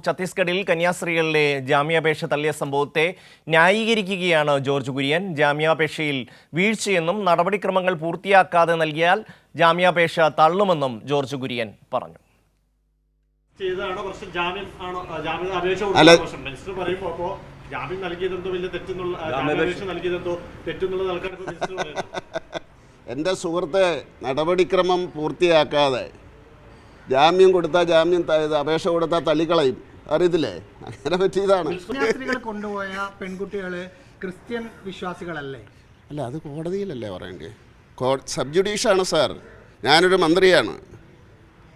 ഛത്തീസ്ഗഡിൽ കന്യാസ്ത്രീകളിലെ ജാമ്യാപേക്ഷ തള്ളിയ സംഭവത്തെ ന്യായീകരിക്കുകയാണ് ജോർജ് കുര്യൻ. ജാമ്യാപേക്ഷയിൽ വീഴ്ചയെന്നും നടപടിക്രമങ്ങൾ പൂർത്തിയാക്കാതെ നൽകിയാൽ ജാമ്യാപേക്ഷ തള്ളുമെന്നും ജോർജ് കുര്യൻ പറഞ്ഞു. എൻ്റെ സുഹൃത്തെ, നടപടിക്രമം പൂർത്തിയാക്കാതെ ജാമ്യം കൊടുത്താൽ അപേക്ഷ കൊടുത്താൽ തള്ളിക്കളയും, അറിയത്തില്ലേ? അങ്ങനെ പറ്റിയതാണ്. കന്യാസ്ത്രീകൾ കൊണ്ടുപോയ പെൺകുട്ടികള് ക്രിസ്ത്യൻ വിശ്വാസികളല്ലേ? അല്ല, അത് കോടതിയിലല്ലേ പറയേണ്ടത്? സബ് ജുഡീഷാണ് സാർ, ഞാനൊരു മന്ത്രിയാണ്.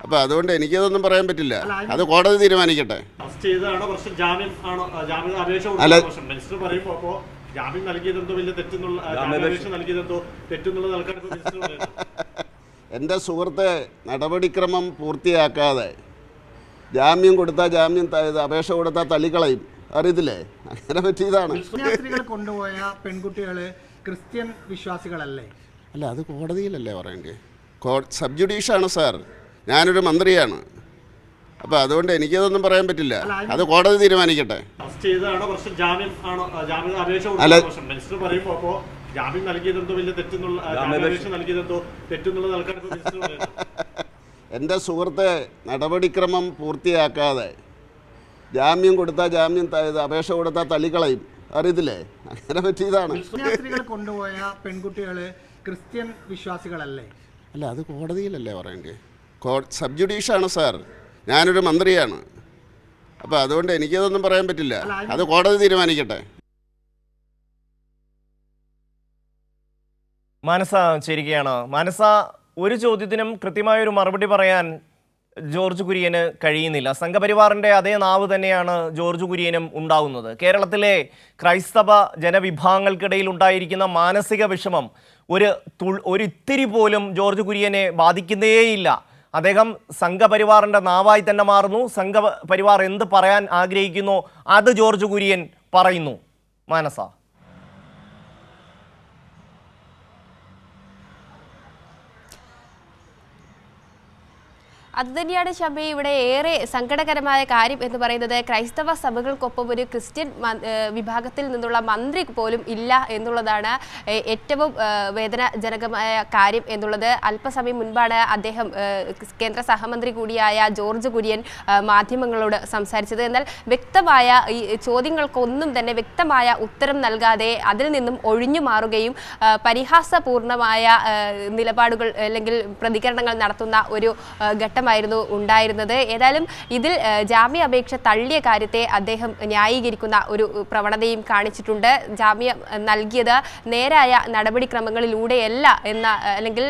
അപ്പോൾ അതുകൊണ്ട് എനിക്കതൊന്നും പറയാൻ പറ്റില്ല, അത് കോടതി തീരുമാനിക്കട്ടെ. എൻ്റെ സുഹൃത്തെ, നടപടിക്രമം പൂർത്തിയാക്കാതെ ജാമ്യം കൊടുത്താൽ അപേക്ഷ കൊടുത്താൽ തള്ളിക്കളയും, അറിയത്തില്ലേ? അങ്ങനെ പറ്റിയതാണ്. കന്യാസ്ത്രീകൾ കൊണ്ടുപോയ പെൺകുട്ടികള് ക്രിസ്ത്യൻ വിശ്വാസികളല്ലേ? അല്ല, അത് കോടതിയിലല്ലേ പറയേണ്ടത്? സബ് ജുഡീഷാണ് സാർ, ഞാനൊരു മന്ത്രിയാണ്. അപ്പോൾ അതുകൊണ്ട് എനിക്കതൊന്നും പറയാൻ പറ്റില്ല, അത് കോടതി തീരുമാനിക്കട്ടെ. എൻ്റെ സുഹൃത്തെ, നടപടിക്രമം പൂർത്തിയാക്കാതെ ജാമ്യം കൊടുത്താൽ അപേക്ഷ കൊടുത്താൽ തള്ളിക്കളയും, അറിയത്തില്ലേ? അങ്ങനെ പറ്റിയതാണ്. കന്യാസ്ത്രീകൾ കൊണ്ടുപോയ പെൺകുട്ടികള് ക്രിസ്ത്യൻ വിശ്വാസികളല്ലേ? അല്ല, അത് കോടതിയിലല്ലേ പറയേണ്ടത്? സബ് ജുഡീഷാണ് സാർ, ഞാനൊരു മന്ത്രിയാണ്. അപ്പോൾ അതുകൊണ്ട് എനിക്കതൊന്നും പറയാൻ പറ്റില്ല, അത് കോടതി തീരുമാനിക്കട്ടെ. മാനസ ചേരുകയാണ്. മാനസ, ഒരു ചോദ്യത്തിനും കൃത്യമായൊരു മറുപടി പറയാൻ ജോർജ് കുര്യന് കഴിയുന്നില്ല. സംഘപരിവാറിൻ്റെ അതേ നാവ് തന്നെയാണ് ജോർജ് കുര്യനും ഉണ്ടാവുന്നത്. കേരളത്തിലെ ക്രൈസ്തവ ജനവിഭാഗങ്ങൾക്കിടയിൽ ഉണ്ടായിരിക്കുന്ന മാനസിക വിഷമം ഒരു ഇത്തിരി പോലും ജോർജ് കുര്യനെ ബാധിക്കുന്നേയില്ല. അദ്ദേഹം സംഘപരിവാറിൻ്റെ നാവായി തന്നെ മാറുന്നു. സംഘപരിവാർ എന്ത് പറയാൻ ആഗ്രഹിക്കുന്നു അത് ജോർജ് കുര്യൻ പറയുന്നു. മാനസ, അതുതന്നെയാണ് ഷമി ഇവിടെ ഏറെ സങ്കടകരമായ കാര്യം എന്ന് പറയുന്നത്. ക്രൈസ്തവ സഭകൾക്കൊപ്പം ഒരു ക്രിസ്ത്യൻ വിഭാഗത്തിൽ നിന്നുള്ള മന്ത്രി പോലും ഇല്ല എന്നുള്ളതാണ് ഏറ്റവും വേദനാജനകമായ കാര്യം എന്നുള്ളത്. അല്പസമയം മുൻപാണ് അദ്ദേഹം കേന്ദ്ര സഹമന്ത്രി കൂടിയായ ജോർജ് കുര്യൻ മാധ്യമങ്ങളോട് സംസാരിച്ചത്. എന്നാൽ വ്യക്തമായ ഈ ചോദ്യങ്ങൾക്കൊന്നും തന്നെ വ്യക്തമായ ഉത്തരം നൽകാതെ അതിൽ നിന്നും ഒഴിഞ്ഞു മാറുകയും പരിഹാസപൂർണമായ നിലപാടുകൾ അല്ലെങ്കിൽ പ്രതികരണങ്ങൾ നടത്തുന്ന ഒരു ഘട്ടമായിരുന്നു ഉണ്ടായിരുന്നത്. ഏതായാലും ഇതിൽ ജാമ്യാപേക്ഷ തള്ളിയ കാര്യത്തെ അദ്ദേഹം ന്യായീകരിക്കുന്ന ഒരു പ്രവണതയും കാണിച്ചിട്ടുണ്ട്. ജാമ്യം നൽകിയത് നേരായ നടപടിക്രമങ്ങളിലൂടെയല്ല അല്ലെങ്കിൽ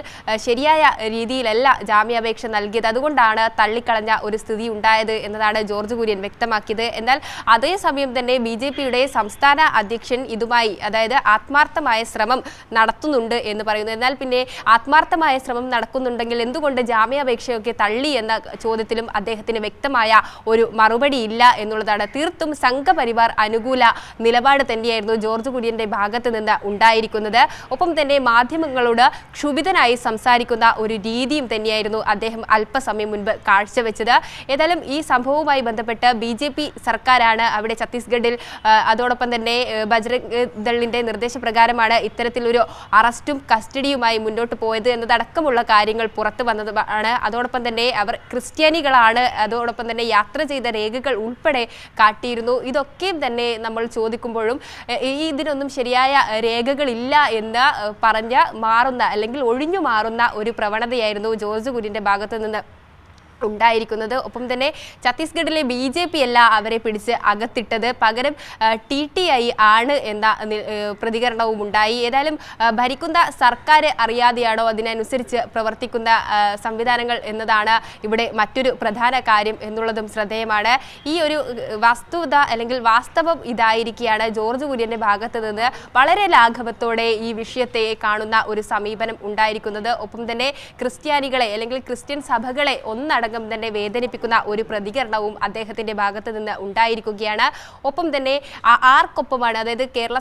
ശരിയായ രീതിയിലല്ല ജാമ്യാപേക്ഷ നൽകിയത്, അതുകൊണ്ടാണ് തള്ളിക്കളഞ്ഞ ഒരു സ്ഥിതി ഉണ്ടായത് എന്നതാണ് ജോർജ് കുര്യൻ വ്യക്തമാക്കിയത്. എന്നാൽ അതേസമയം തന്നെ BJP-യുടെ സംസ്ഥാന അധ്യക്ഷൻ ഇതുമായി, അതായത് ആത്മാർത്ഥമായ ശ്രമം നടത്തുന്നുണ്ട് എന്ന് പറയുന്നു. എന്നാൽ പിന്നെ ആത്മാർത്ഥമായ ശ്രമം നടക്കുന്നുണ്ടെങ്കിൽ എന്തുകൊണ്ട് ജാമ്യാപേക്ഷയൊക്കെ തള്ളി എന്ന ചോദ്യത്തിലും അദ്ദേഹത്തിന് വ്യക്തമായ ഒരു മറുപടി ഇല്ല എന്നുള്ളതാണ്. തീർത്തും സംഘപരിവാർ അനുകൂല നിലപാട് തന്നെയായിരുന്നു ജോർജ് കുര്യന്റെ ഭാഗത്ത് നിന്ന് ഉണ്ടായിരിക്കുന്നത്. ഒപ്പം തന്നെ മാധ്യമങ്ങളോട് ക്ഷുഭിതനായി സംസാരിക്കുന്ന ഒരു രീതിയും തന്നെയായിരുന്നു അദ്ദേഹം അല്പസമയം മുൻപ് കാഴ്ചവെച്ചത്. ഏതായാലും ഈ സംഭവവുമായി ബന്ധപ്പെട്ട് BJP സർക്കാരാണ് അവിടെ ഛത്തീസ്ഗഡിൽ, അതോടൊപ്പം തന്നെ ബജ്രംഗ് ദളിന്റെ നിർദ്ദേശപ്രകാരമാണ് ഇത്തരത്തിലൊരു അറസ്റ്റും കസ്റ്റഡിയുമായി മുന്നോട്ട് പോയത് എന്നതടക്കമുള്ള കാര്യങ്ങൾ പുറത്തു വന്നതാണ്. അതോടൊപ്പം തന്നെ അവർ ക്രിസ്ത്യാനികളാണ്, അതോടൊപ്പം തന്നെ യാത്ര ചെയ്ത രേഖകൾ ഉൾപ്പെടെ കാട്ടിയിരുന്നു. ഇതൊക്കെയും തന്നെ നമ്മൾ ചോദിക്കുമ്പോഴും ഇതിനൊന്നും ശരിയായ രേഖകളില്ല എന്ന് പറഞ്ഞ് മാറുന്ന അല്ലെങ്കിൽ ഒഴിഞ്ഞു മാറുന്ന ഒരു പ്രവണതയായിരുന്നു ജോർജ് കുര്യന്റെ ഭാഗത്തു നിന്ന് ഉണ്ടായിരിക്കുന്നത്. ഒപ്പം തന്നെ ഛത്തീസ്ഗഡിലെ BJP അല്ല അവരെ പിടിച്ച് അകത്തിട്ടത്, പകരം TTI ആണ് എന്ന പ്രതികരണവും ഉണ്ടായി. ഏതായാലും ഭരിക്കുന്ന സർക്കാർ അറിയാതെയാണോ അതിനനുസരിച്ച് പ്രവർത്തിക്കുന്ന സംവിധാനങ്ങൾ എന്നതാണ് ഇവിടെ മറ്റൊരു പ്രധാന കാര്യം എന്നുള്ളതും ശ്രദ്ധേയമാണ്. ഈ ഒരു വസ്തുത അല്ലെങ്കിൽ വാസ്തവം ഇതായിരിക്കുകയാണ് ജോർജ് കുര്യന്റെ ഭാഗത്ത് നിന്ന് വളരെ ലാഘവത്തോടെ ഈ വിഷയത്തെ കാണുന്ന ഒരു സമീപനം ഉണ്ടായിരിക്കുന്നത്. ഒപ്പം തന്നെ ക്രിസ്ത്യാനികളെ അല്ലെങ്കിൽ ക്രിസ്ത്യൻ സഭകളെ ഒന്നടങ്കം ഒന്നടങ്കം തന്നെ വേദനിപ്പിക്കുന്ന ഒരു പ്രതികരണവും അദ്ദേഹത്തിന്റെ ഭാഗത്ത് നിന്ന് ഉണ്ടായിരിക്കുകയാണ്. ഒപ്പം തന്നെ ആർക്കൊപ്പമാണ്, അതായത് കേരള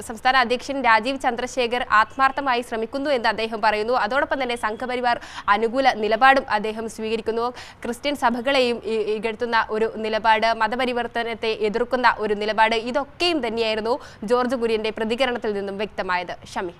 സംസ്ഥാന അധ്യക്ഷൻ രാജീവ് ചന്ദ്രശേഖർ ആത്മാർത്ഥമായി ശ്രമിക്കുന്നു എന്ന് അദ്ദേഹം പറയുന്നു. അതോടൊപ്പം തന്നെ സംഘപരിവാർ അനുകൂല നിലപാടും അദ്ദേഹം സ്വീകരിക്കുന്നു. ക്രിസ്ത്യൻ സഭകളെയും ഇകഴ്ത്തുന്ന ഒരു നിലപാട്, മതപരിവർത്തനത്തെ എതിർക്കുന്ന ഒരു നിലപാട്, ഇതൊക്കെയും തന്നെയായിരുന്നു ജോർജ് കുര്യന്റെ പ്രതികരണത്തിൽ നിന്നും വ്യക്തമായത്. ഷമി.